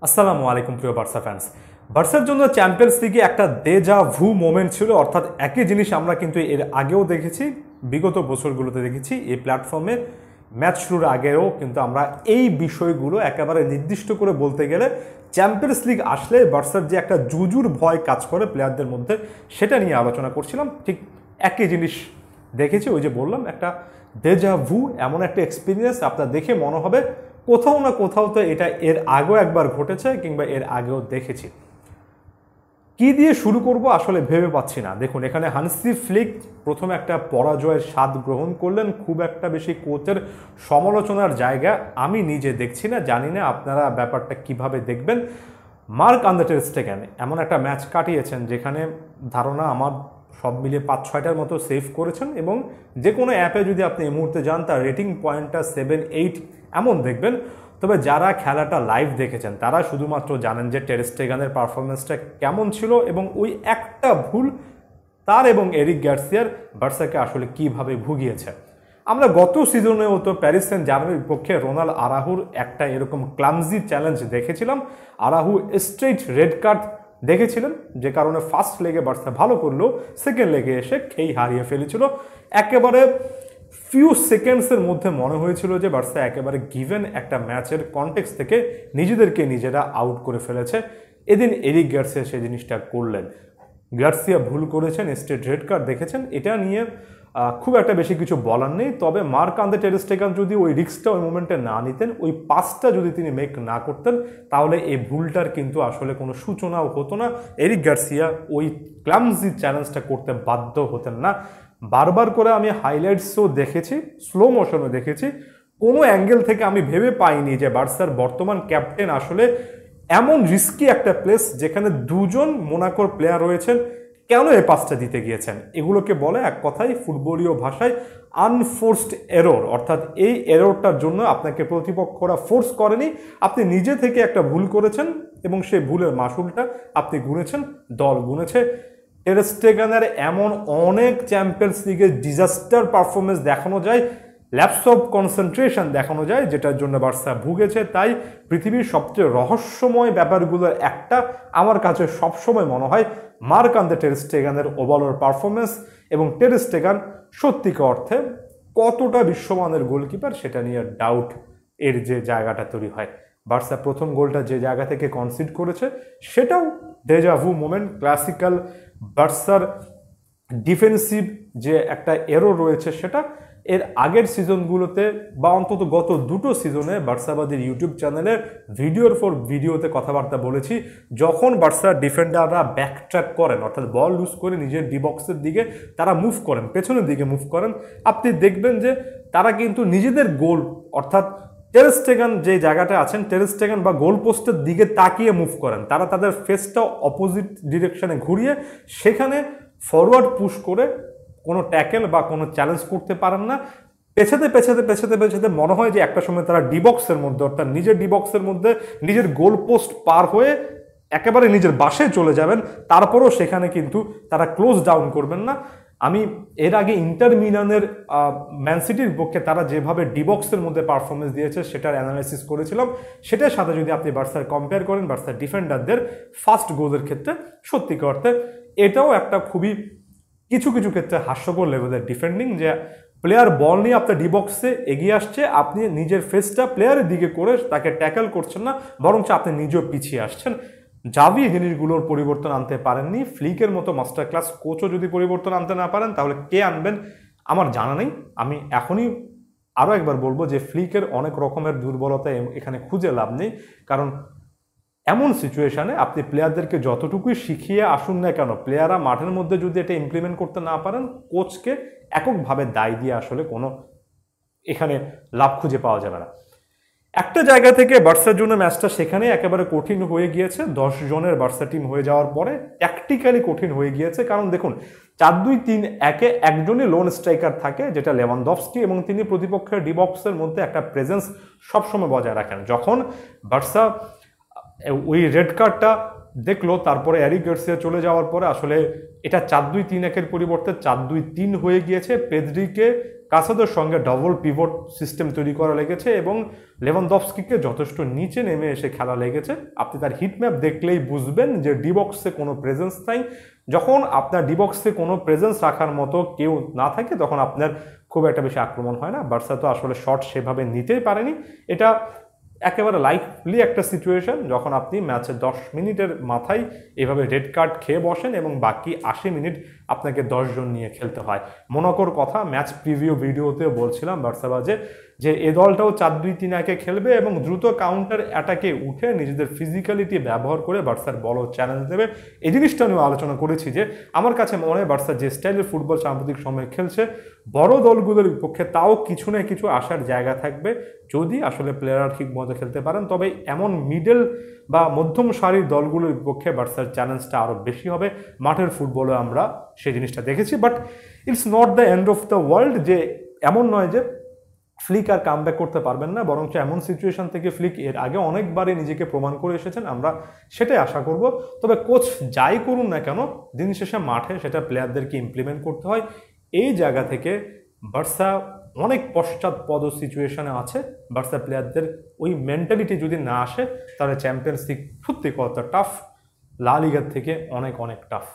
আসসালামু আলাইকুম প্রিয় বার্সা ফ্যান্স। বার্সার জন্য চ্যাম্পিয়ন্স লিগে একটা দেজা ভু মোমেন্ট ছিল, অর্থাৎ একই জিনিস আমরা কিন্তু এর আগেও দেখেছি, বিগত বছরগুলোতে দেখেছি। এই প্ল্যাটফর্মে ম্যাচ শুরুর আগেও কিন্তু আমরা এই বিষয়গুলো একেবারে নির্দিষ্ট করে বলতে গেলে চ্যাম্পিয়ন্স লিগ আসলে বার্সার যে একটা জুজুর ভয় কাজ করে প্লেয়ারদের মধ্যে, সেটা নিয়ে আলোচনা করছিলাম। ঠিক একই জিনিস দেখেছি, ওই যে বললাম একটা দেজা ভু, এমন একটা এক্সপিরিয়েন্স আপনার দেখে মনে হবে কোথাও না কোথাও তো এটা এর আগেও একবার ঘটেছে কিংবা এর আগেও দেখেছি। কি দিয়ে শুরু করব আসলে ভেবে পাচ্ছি না। দেখুন, এখানে হানসি ফ্লিক প্রথমে একটা পরাজয়ের স্বাদ গ্রহণ করলেন, খুব একটা বেশি কোচের সমালোচনার জায়গা আমি নিজে দেখছি না, জানি না আপনারা ব্যাপারটা কিভাবে দেখবেন। মার্ক আন্দ্রে টের স্টেগেন এমন একটা ম্যাচ কাটিয়েছেন যেখানে ধারণা আমার সব মিলিয়ে 5-6টার মতো সেভ করেছেন, এবং যে কোনো অ্যাপে যদি আপনি এই মুহূর্তে যান তার রেটিং পয়েন্টটা 7-8 এমন দেখবেন। তবে যারা খেলাটা লাইভ দেখেছেন তারা শুধুমাত্র জানেন যে টের স্টেগানের পারফরমেন্সটা কেমন ছিল, এবং ওই একটা ভুল তার এবং এরিক গার্সিয়ার বার্সাকে আসলে কিভাবে ভুগিয়েছে। আমরা গত সিজনেও তো প্যারিস সেন্ট জার্মানির পক্ষে রোনাল্ড আরাহুর একটা এরকম ক্লামজি চ্যালেঞ্জ দেখেছিলাম। আরাহু স্ট্রেইট রেড কার্ড দেখেছিলেন, যে কারণে ফার্স্ট লেগে বার্সা ভালো করলেও সেকেন্ড লেগে এসে খেই হারিয়ে ফেলেছিল। একেবারে ফিউ সেকেন্ডসের মধ্যে মনে হয়েছিল যে বার্সা একেবারে গিভেন একটা ম্যাচের কনটেক্সট থেকে নিজেদেরকে নিজেরা আউট করে ফেলেছে। এদিন এরিক গার্সিয়া সেই জিনিসটা করলেন। গার্সিয়া ভুল করেছেন, স্ট্রেট রেড কার্ড দেখেছেন, এটা নিয়ে খুব একটা বেশি কিছু বলার নেই। তবে মার্ক আন্দ্রে টের স্টেগান যদি ওই রিস্কটা ওই মোমেন্টে না নিতেন, ওই পাসটা যদি তিনি মেক না করতেন, তাহলে এই ভুলটার কিন্তু আসলে কোনো সূচনাও হতো না। এরিক গার্সিয়া ওই ক্লামজি চ্যালেঞ্জটা করতে বাধ্য হতেন না। বারবার করে আমি হাইলাইটসও দেখেছি, স্লো মোশনও দেখেছি, কোনো অ্যাঙ্গেল থেকে আমি ভেবে পাইনি যে বার্সার বর্তমান ক্যাপ্টেন আসলে এমন রিস্কি একটা প্লেস যেখানে দুজন মোনাকোর প্লেয়ার রয়েছেন, কেন এই পাসটা দিতে গিয়েছেন। এগুলোকে বলে এক কথায় ফুটবলীয় ভাষায় আনফোর্সড এরর, অর্থাৎ এই এররটার জন্য আপনাকে প্রতিপক্ষরা ফোর্স করেনি, আপনি নিজে থেকে একটা ভুল করেছেন এবং সেই ভুলের মাসুলটা আপনি গুনেছেন, দল গুনেছে। টের স্টেগানের এমন অনেক চ্যাম্পিয়ন্স লিগের ডিজাস্টার পারফরমেন্স দেখানো যায়, ল্যাপস অফ কনসেন্ট্রেশন দেখানো যায়, যেটার জন্য বার্সা ভুগেছে। তাই পৃথিবীর সবচেয়ে রহস্যময় ব্যাপারগুলোর একটা আমার কাছে সবসময় মনে হয় মার্ক আন্দ্রে টের স্টেগানের ওভারঅল পারফরমেন্স, এবং টের স্টেগান সত্যিকার অর্থে কতটা বিশ্বমানের গোলকিপার সেটা নিয়ে ডাউট এর যে জায়গাটা তৈরি হয়। বার্সা প্রথম গোলটা যে জায়গা থেকে কনসিড করেছে সেটাও ডেজাভু মোমেন্ট, ক্লাসিক্যাল বার্সার ডিফেন্সিভ যে একটা এরর রয়েছে সেটা। এর আগের সিজনগুলোতে বা অন্তত গত দুটো সিজনে বার্সাবাদীর ইউটিউব চ্যানেলে ভিডিওর পর ভিডিওতে কথাবার্তা বলেছি, যখন বার্সার ডিফেন্ডাররা ব্যাকট্র্যাক করেন, অর্থাৎ বল লুজ করে নিজের ডি বক্সের দিকে তারা মুভ করেন, পেছনের দিকে মুভ করেন, আপনি দেখবেন যে তারা কিন্তু নিজেদের গোল, অর্থাৎ টের স্টেগান যে জায়গাটা আছেন, টের স্টেগান বা গোল পোস্টের দিকে তাকিয়ে মুভ করেন, তারা তাদের ফেসটা অপোজিট ডিরেকশনে ঘুরিয়ে সেখানে ফরওয়ার্ড পুশ করে কোনো ট্যাকেল বা কোনো চ্যালেঞ্জ করতে পারেন না। পেছাতে পেছাতে পেছাতে পেছাতে মনে হয় যে একটা সময় তারা ডিবক্সের মধ্যে, অর্থাৎ নিজের ডিবক্সের মধ্যে নিজের গোল পোস্ট পার হয়ে একেবারে নিজের বাসে চলে যাবেন, তারপরও সেখানে কিন্তু তারা ক্লোজ ডাউন করবেন না। আমি এর আগে ইন্টার মিলানের ম্যান সিটির পক্ষে তারা যেভাবে ডিবক্সের মধ্যে পারফরমেন্স দিয়েছে সেটার অ্যানালাইসিস করেছিলাম। সেটার সাথে যদি আপনি বার্সার কম্পেয়ার করেন, বার্সার ডিফেন্ডারদের ফার্স্ট গোলের ক্ষেত্রে সত্যিকার অর্থে এটাও একটা খুবই কিছু কিছু ক্ষেত্রে হাস্যকর লেভেলের ডিফেন্ডিং, যে প্লেয়ার বল নিয়ে আপনার ডিবক্সে এগিয়ে আসছে, আপনি নিজের ফেসটা প্লেয়ারের দিকে করে তাকে ট্যাকেল করছেন না, বরঞ্চ আপনি নিজেও পিছিয়ে আসছেন। জাভি এই জিনিসগুলোর পরিবর্তন আনতে পারেননি। ফ্লিকের মতো মাস্টার ক্লাস কোচও যদি পরিবর্তন আনতে না পারেন, তাহলে কে আনবেন আমার জানা নেই। আমি এখনই আরও একবার বলবো যে ফ্লিকের অনেক রকমের দুর্বলতা এখানে খুঁজে লাভ নেই, কারণ এমন সিচুয়েশনে আপনি প্লেয়ারদেরকে যতটুকুই শিখিয়ে আসুন না কেন, প্লেয়াররা মাঠের মধ্যে যদি এটা ইমপ্লিমেন্ট করতে না পারেন, কোচকে এককভাবে দায় দিয়ে আসলে কোনো এখানে লাভ খুঁজে পাওয়া যাবে না। একটা জায়গা থেকে বার্সার জন্য ম্যাচটা সেখানে একেবারে কঠিন হয়ে গিয়েছে। 10 জনের বার্সা টিম হয়ে যাওয়ার পরে ট্যাকটিক্যালি কঠিন হয়ে গিয়েছে, কারণ দেখুন 4-2-3-1-এ একজনই লোন স্ট্রাইকার থাকে, যেটা লেভানডফস্কি, এবং তিনি প্রতিপক্ষের ডিবক্সের মধ্যে একটা প্রেজেন্স সবসময় বজায় রাখেন। যখন বার্সা ওই রেড কার্ডটা দেখলো, তারপরে এরিক গার্সিয়া চলে যাওয়ার পরে আসলে এটা 4-2-3-1-এর পরিবর্তে 4-2-3 হয়ে গিয়েছে। পেদ্রিকে কাসাদোর সঙ্গে ডবল পিভট সিস্টেম তৈরি করা লেগেছে এবং লেভানডফস্কিকে যথেষ্ট নিচে নেমে এসে খেলা লেগেছে। আপনি তার হিটম্যাপ দেখলেই বুঝবেন যে ডিবক্সে কোনো প্রেজেন্স নাই। যখন আপনার ডিবক্সে কোনো প্রেজেন্স রাখার মতো কেউ না থাকে তখন আপনার খুব একটা বেশি আক্রমণ হয় না। বার্সা তো আসলে শট সেভাবে নিতেই পারেনি। এটা একেবারে লাইভলি একটা সিচুয়েশন যখন আপনি ম্যাচের 10 মিনিটের মাথায় এভাবে রেড কার্ড খেয়ে বসেন এবং বাকি 80 মিনিট আপনাকে 10 জন নিয়ে খেলতে হয়। মোনাকোর কথা ম্যাচ প্রিভিউ ভিডিওতেও বলছিলাম বার্সাবাজে যে এ দলটাও 4-2-3-1 খেলবে এবং দ্রুত কাউন্টার অ্যাটাকে উঠে নিজেদের ফিজিক্যালিটি ব্যবহার করে বার্সার বড় চ্যালেঞ্জ দেবে। এই জিনিসটা নিয়ে আলোচনা করেছি যে আমার কাছে মনে হয় বার্সা যে স্টাইলের ফুটবল সাম্প্রতিক সময়ে খেলছে বড় দলগুলোর বিপক্ষে তাও কিছু না কিছু আসার জায়গা থাকবে যদি আসলে প্লেয়াররা ঠিক মতো খেলতে পারেন। তবে এমন মিডল বা মধ্যম সারির দলগুলোর বিপক্ষে বার্সার চ্যালেঞ্জটা আরও বেশি হবে। মাঠের ফুটবলে আমরা সেই জিনিসটা দেখেছি, but it's not the end of the world. যে এমন নয় যে ফ্লিক আর কামব্যাক করতে পারবেন না, বরঞ্চ এমন সিচুয়েশন থেকে ফ্লিক এর আগে অনেকবারই নিজেকে প্রমাণ করে এসেছেন, আমরা সেটাই আশা করব। তবে কোচ যাই করুন না কেন দিন শেষে মাঠে সেটা প্লেয়ারদেরকে ইমপ্লিমেন্ট করতে হয়। এই জায়গা থেকে বার্সা অনেক পশ্চাৎপদ সিচুয়েশনে আছে। বার্সা প্লেয়ারদের ওই মেন্টালিটি যদি না আসে তাহলে চ্যাম্পিয়ন্স লিগ সত্যি কত টাফ, লা লিগার থেকে অনেক অনেক টাফ।